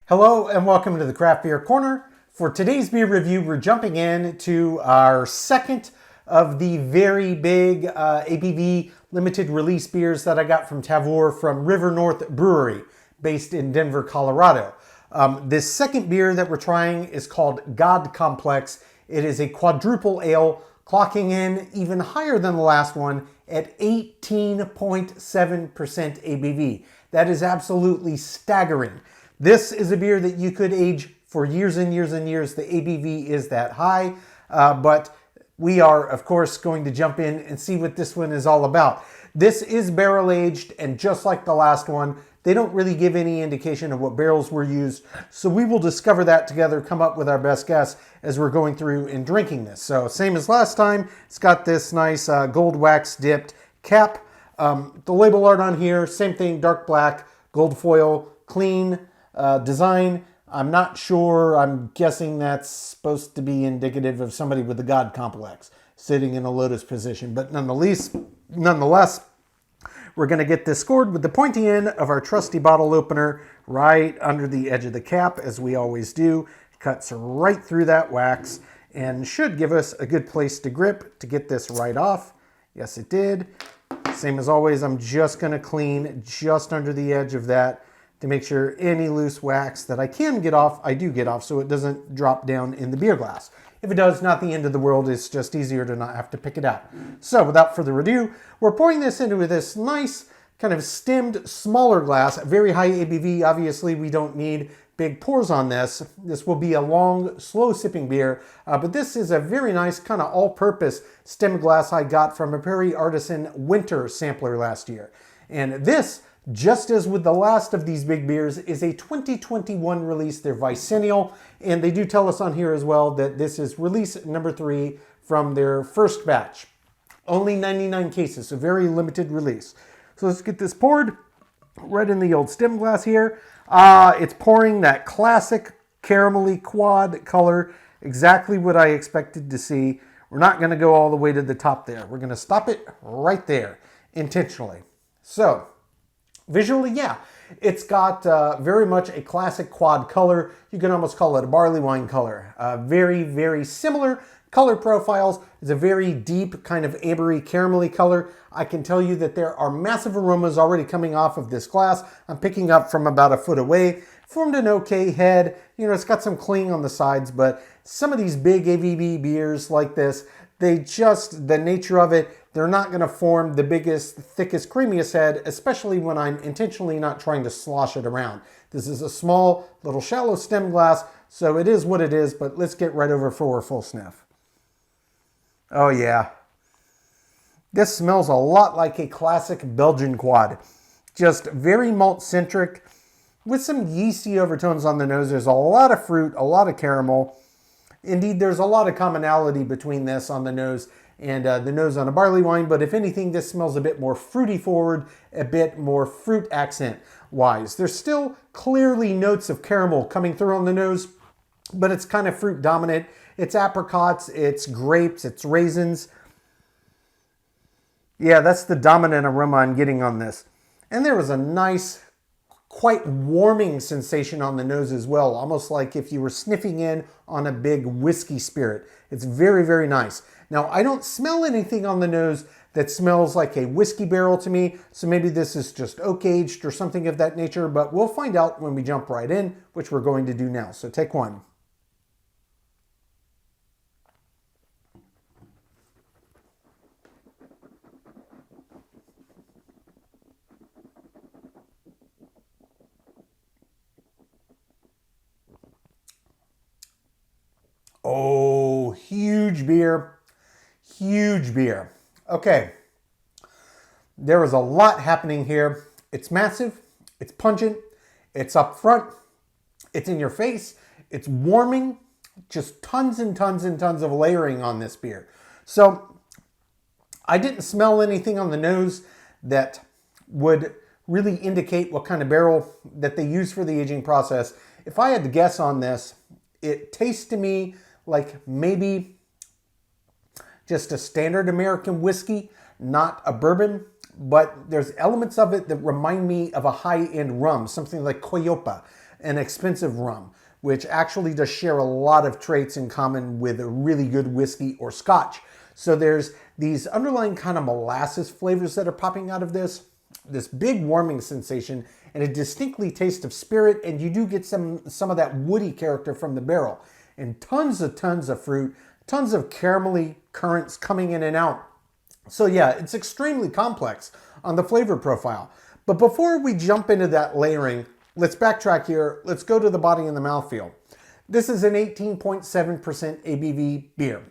Hello and welcome to the Craft Beer Corner. For today's beer review, we're jumping in to our second of the very big ABV limited release beers that I got from Tavour from River North Brewery, based in Denver, Colorado. This second beer that we're trying is called God Complex. It is a quadruple ale, clocking in even higher than the last one at 18.7% ABV. That is absolutely staggering. This is a beer that you could age for years and years and years. The ABV is that high, but we are, of course, going to jump in and see what this one is all about. This is barrel aged, and just like the last one, they don't really give any indication of what barrels were used. So we will discover that together, come up with our best guess as we're going through and drinking this. So same as last time, it's got this nice gold wax dipped cap. The label art on here, same thing, dark black, gold foil, clean design. I'm not sure. I'm guessing that's supposed to be indicative of somebody with a God complex sitting in a lotus position. But nonetheless, we're going to get this scored with the pointy end of our trusty bottle opener right under the edge of the cap, as we always do. It cuts right through that wax and should give us a good place to grip to get this right off. Yes, it did. Same as always, I'm just going to clean just under the edge of that to make sure any loose wax that I can get off, I do get off, so it doesn't drop down in the beer glass. If it does, not the end of the world. It's just easier to not have to pick it out. So without further ado, we're pouring this into this nice kind of stemmed smaller glass, very high ABV. Obviously, we don't need big pours on this. This will be a long, slow sipping beer, but this is a very nice kind of all-purpose stemmed glass I got from a Prairie Artisan winter sampler last year. And this, just as with the last of these big beers, is a 2021 release. They're bicentennial, and they do tell us on here as well that this is release number 3 from their first batch. Only 99 cases, so very limited release. So let's get this poured right in the old stem glass here. It's pouring that classic caramelly quad color, exactly what I expected to see. We're not going to go all the way to the top there. We're going to stop it right there intentionally. So visually, yeah, it's got very much a classic quad color. You can almost call it a barley wine color. Very, very similar color profiles. It's a very deep kind of ambery caramelly color. I can tell you that there are massive aromas already coming off of this glass. I'm picking up from about a foot away. Formed an okay head. You know, it's got some cling on the sides, but some of these big ABV beers like this, they just, the nature of it, they're not going to form the biggest, thickest, creamiest head, especially when I'm intentionally not trying to slosh it around. This is a small, little shallow stem glass, so it is what it is, but let's get right over for a full sniff. Oh yeah. This smells a lot like a classic Belgian quad. Just very malt-centric, with some yeasty overtones on the nose. There's a lot of fruit, a lot of caramel. Indeed, there's a lot of commonality between this on the nose and the nose on a barley wine, but if anything, this smells a bit more fruity forward, a bit more fruit accent wise. There's still clearly notes of caramel coming through on the nose, but it's kind of fruit dominant. It's apricots, it's grapes, it's raisins. Yeah, that's the dominant aroma I'm getting on this. And there was a nice, quite warming sensation on the nose as well, almost like if you were sniffing in on a big whiskey spirit. It's very, very nice. Now, I don't smell anything on the nose that smells like a whiskey barrel to me, so maybe this is just oak aged or something of that nature, but we'll find out when we jump right in, which we're going to do now. So take one. Oh, huge beer. Huge beer. Okay. There is a lot happening here. It's massive. It's pungent. It's up front. It's in your face. It's warming. Just tons and tons and tons of layering on this beer. So I didn't smell anything on the nose that would really indicate what kind of barrel that they use for the aging process. If I had to guess on this, it tastes to me like maybe just a standard American whiskey, not a bourbon, but there's elements of it that remind me of a high-end rum, something like Coyopa. an expensive rum, which actually does share a lot of traits in common with a really good whiskey or scotch. So there's these underlying kind of molasses flavors that are popping out of this big warming sensation, and a distinctly taste of spirit, and you do get some of that woody character from the barrel, and tons of fruit, tons of caramelly currants coming in and out. So yeah, it's extremely complex on the flavor profile. But before we jump into that layering, let's backtrack here. Let's go to the body and the mouthfeel. This is an 18.7% ABV beer.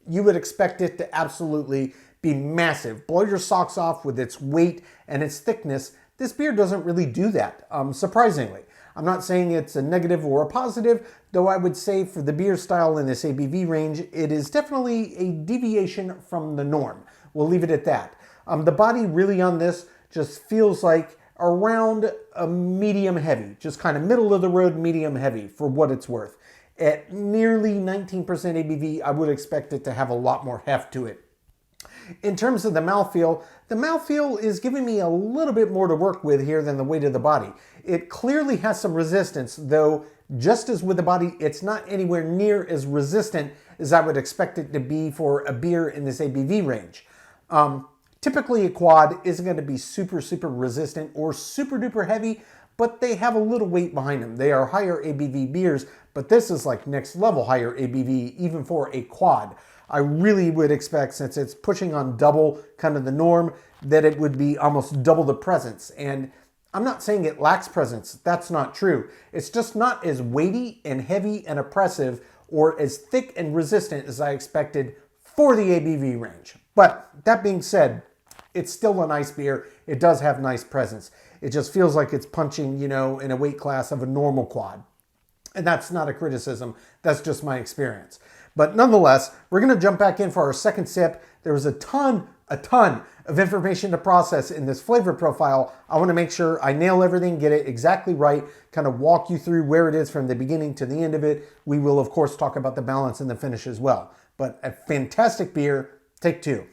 You would expect it to absolutely be massive, blow your socks off with its weight and its thickness. This beer doesn't really do that, surprisingly. I'm not saying it's a negative or a positive, though I would say for the beer style in this ABV range, it is definitely a deviation from the norm. We'll leave it at that. The body really on this just feels like around a medium heavy, just kind of middle of the road medium heavy for what it's worth. At nearly 19% ABV, I would expect it to have a lot more heft to it. In terms of the mouthfeel is giving me a little bit more to work with here than the weight of the body. It clearly has some resistance, though just as with the body, it's not anywhere near as resistant as I would expect it to be for a beer in this ABV range. Typically a quad isn't going to be super resistant or super duper heavy, but they have a little weight behind them. They are higher ABV beers, but this is like next level higher ABV even for a quad. I really would expect, since it's pushing on double kind of the norm, that it would be almost double the presence. And I'm not saying it lacks presence. That's not true. It's just not as weighty and heavy and oppressive or as thick and resistant as I expected for the ABV range. But that being said, it's still a nice beer. It does have nice presence. It just feels like it's punching, in a weight class of a normal quad. And that's not a criticism. That's just my experience. But nonetheless, we're going to jump back in for our second sip. There was a ton of information to process in this flavor profile. I want to make sure I nail everything, get it exactly right, kind of walk you through where it is from the beginning to the end of it. We will, of course, talk about the balance and the finish as well. But a fantastic beer. Take two.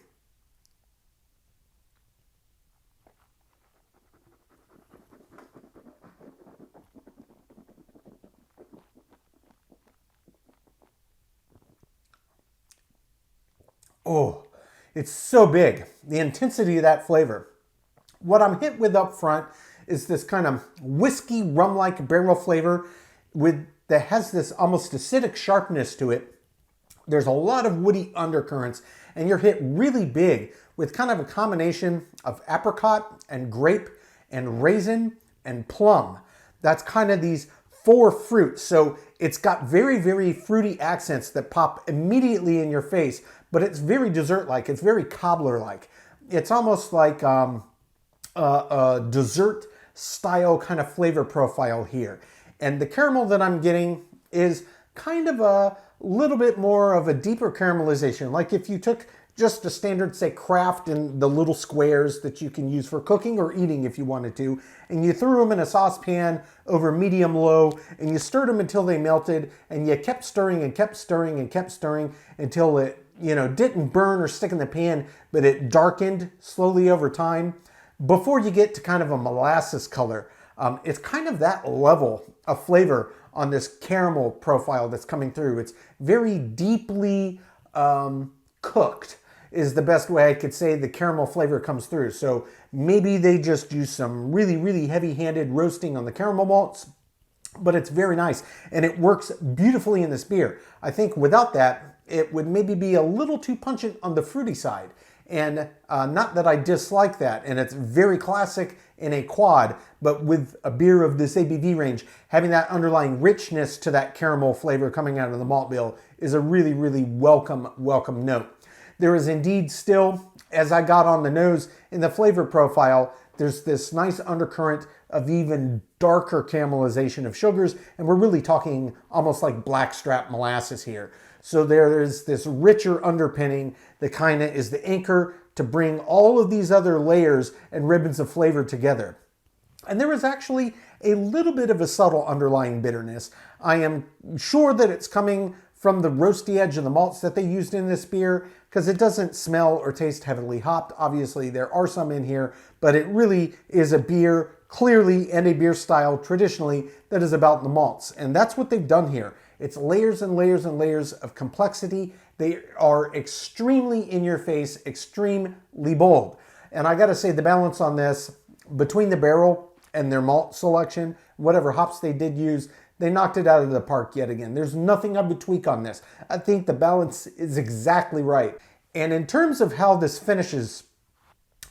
Oh, it's so big. The intensity of that flavor. What I'm hit with up front is this kind of whiskey rum-like barrel flavor that has this almost acidic sharpness to it. There's a lot of woody undercurrents, and you're hit really big with kind of a combination of apricot and grape and raisin and plum. That's kind of these four fruits. So it's got very fruity accents that pop immediately in your face, but it's very dessert-like. It's very cobbler-like. It's almost like a dessert-style kind of flavor profile here. And the caramel that I'm getting is kind of a little bit more of a deeper caramelization. Like if you took just a standard, say, Kraft in the little squares that you can use for cooking or eating if you wanted to, and you threw them in a saucepan over medium-low, and you stirred them until they melted, and you kept stirring and kept stirring and kept stirring until it, didn't burn or stick in the pan, but it darkened slowly over time before you get to kind of a molasses color. It's kind of that level of flavor on this caramel profile that's coming through. It's very deeply cooked is the best way I could say the caramel flavor comes through. So maybe they just use some really heavy-handed roasting on the caramel malts, but it's very nice and it works beautifully in this beer. I think without that, it would maybe be a little too pungent on the fruity side. And not that I dislike that, and it's very classic in a quad, but with a beer of this ABV range, having that underlying richness to that caramel flavor coming out of the malt bill is a really welcome note. There is indeed still, as I got on the nose in the flavor profile, there's this nice undercurrent of even darker caramelization of sugars, and we're really talking almost like blackstrap molasses here. So there is this richer underpinning that kind of is the anchor to bring all of these other layers and ribbons of flavor together. And there is actually a little bit of a subtle underlying bitterness. I am sure that it's coming from the roasty edge of the malts that they used in this beer, because it doesn't smell or taste heavily hopped. Obviously, there are some in here, but it really is a beer clearly, and a beer style traditionally that is about the malts. And that's what they've done here. It's layers and layers and layers of complexity. They are extremely in your face, extremely bold. And I gotta say, the balance on this, between the barrel and their malt selection, whatever hops they did use, they knocked it out of the park yet again. There's nothing I would tweak on this. I think the balance is exactly right. And in terms of how this finishes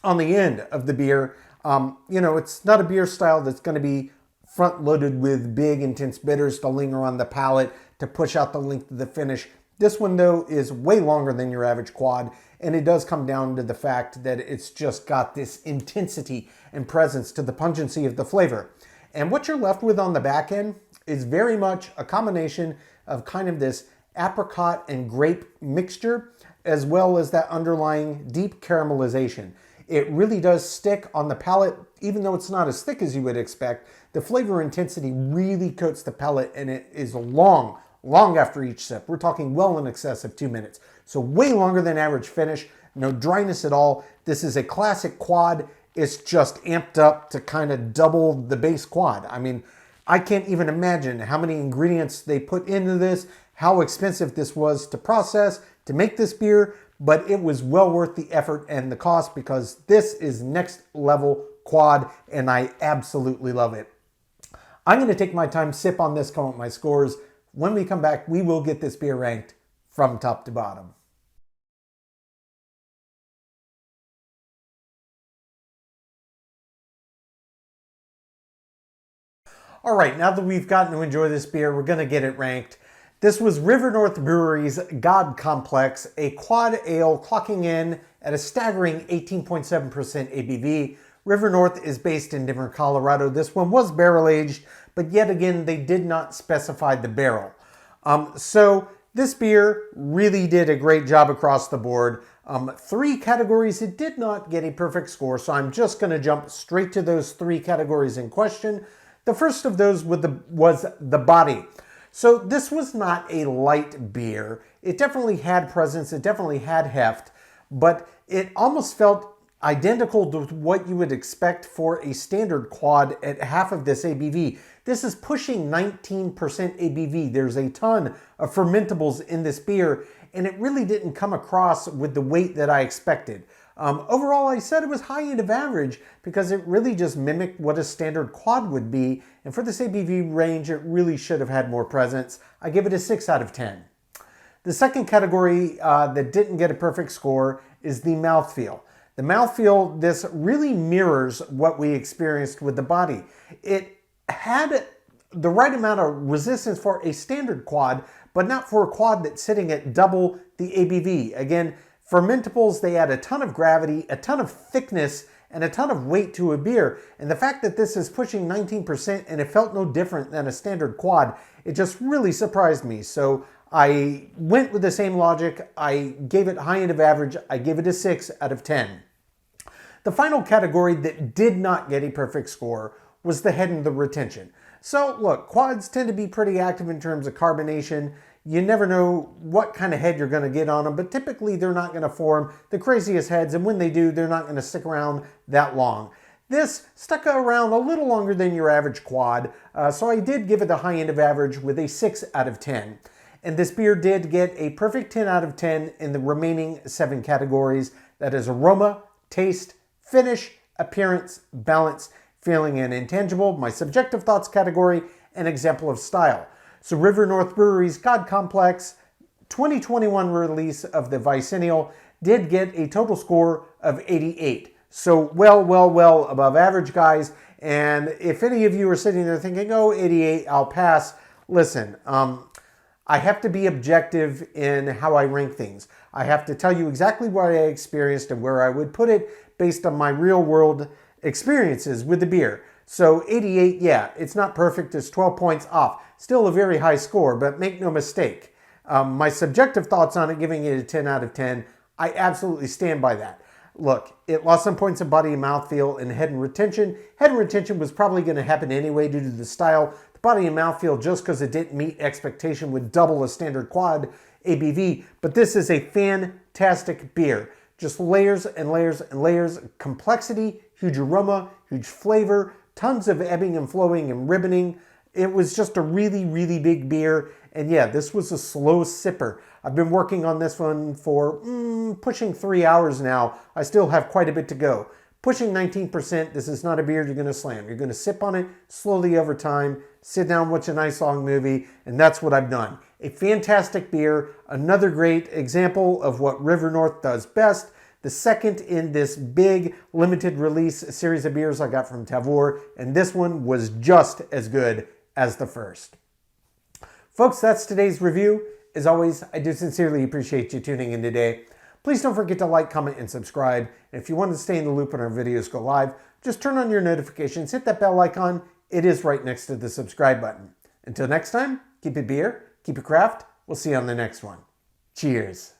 on the end of the beer, it's not a beer style that's going to be front loaded with big intense bitters to linger on the palate to push out the length of the finish. This one though is way longer than your average quad, and it does come down to the fact that it's just got this intensity and presence to the pungency of the flavor. And what you're left with on the back end is very much a combination of kind of this apricot and grape mixture, as well as that underlying deep caramelization. It really does stick on the palate, even though it's not as thick as you would expect. The flavor intensity really coats the palate, and it is long after each sip. We're talking well in excess of 2 minutes. So way longer than average finish, no dryness at all. This is a classic quad. It's just amped up to kind of double the base quad. I mean, I can't even imagine how many ingredients they put into this, how expensive this was to process, to make this beer, but it was well worth the effort and the cost because this is next level quad and I absolutely love it. I'm going to take my time, sip on this, come up with my scores. When we come back, we will get this beer ranked from top to bottom. All right, now that we've gotten to enjoy this beer, we're going to get it ranked. This was River North Brewery's God Complex, a quad ale clocking in at a staggering 18.7% ABV. River North is based in Denver, Colorado. This one was barrel aged, but yet again, they did not specify the barrel. So this beer really did a great job across the board. 3 categories, it did not get a perfect score, so I'm just going to jump straight to those 3 categories in question. The first of those was the body. So this was not a light beer. It definitely had presence, it definitely had heft, but it almost felt identical to what you would expect for a standard quad at half of this ABV. This is pushing 19% ABV. There's a ton of fermentables in this beer, and it really didn't come across with the weight that I expected. Overall, I said it was high end of average because it really just mimicked what a standard quad would be. And for this ABV range, it really should have had more presence. I give it a 6 out of 10. The second category that didn't get a perfect score is the mouthfeel. The mouthfeel, this really mirrors what we experienced with the body. It had the right amount of resistance for a standard quad, but not for a quad that's sitting at double the ABV. Again, fermentables, they add a ton of gravity, a ton of thickness, and a ton of weight to a beer. And the fact that this is pushing 19% and it felt no different than a standard quad, it just really surprised me. So I went with the same logic. I gave it high end of average. I gave it a 6 out of 10. The final category that did not get a perfect score was the head and the retention. So look, quads tend to be pretty active in terms of carbonation. You never know what kind of head you're going to get on them, but typically they're not going to form the craziest heads, and when they do, they're not going to stick around that long. This stuck around a little longer than your average quad, so I did give it the high end of average with a 6 out of 10. And this beer did get a perfect 10 out of 10 in the remaining 7 categories. That is aroma, taste, finish, appearance, balance, feeling, and intangible, my subjective thoughts category, and example of style. So River North Brewery's God Complex 2021 release of the Bicentennial did get a total score of 88. So well above average, guys. And if any of you are sitting there thinking, oh, 88, I'll pass. Listen, I have to be objective in how I rank things. I have to tell you exactly what I experienced and where I would put it based on my real world experiences with the beer. So 88, yeah, it's not perfect. It's 12 points off. Still a very high score, but make no mistake. My subjective thoughts on it, giving it a 10 out of 10, I absolutely stand by that. Look, it lost some points of body and mouthfeel and head and retention. Head and retention was probably going to happen anyway due to the style. The body and mouthfeel, just because it didn't meet expectation, would double a standard quad ABV. But this is a fantastic beer. Just layers and layers and layers. Complexity, huge aroma, huge flavor, tons of ebbing and flowing and ribboning. It was just a really, really big beer. And yeah, this was a slow sipper. I've been working on this one for pushing 3 hours now. I still have quite a bit to go. Pushing 19%, this is not a beer you're going to slam. You're going to sip on it slowly over time, sit down, watch a nice long movie, and that's what I've done. A fantastic beer, another great example of what River North does best. The second in this big limited release series of beers I got from Tavour, and this one was just as good as the first. Folks, that's today's review. As always, I do sincerely appreciate you tuning in today. Please don't forget to like, comment, and subscribe. And if you want to stay in the loop when our videos go live, just turn on your notifications, hit that bell icon. It is right next to the subscribe button. Until next time, keep it beer, keep it craft. We'll see you on the next one. Cheers.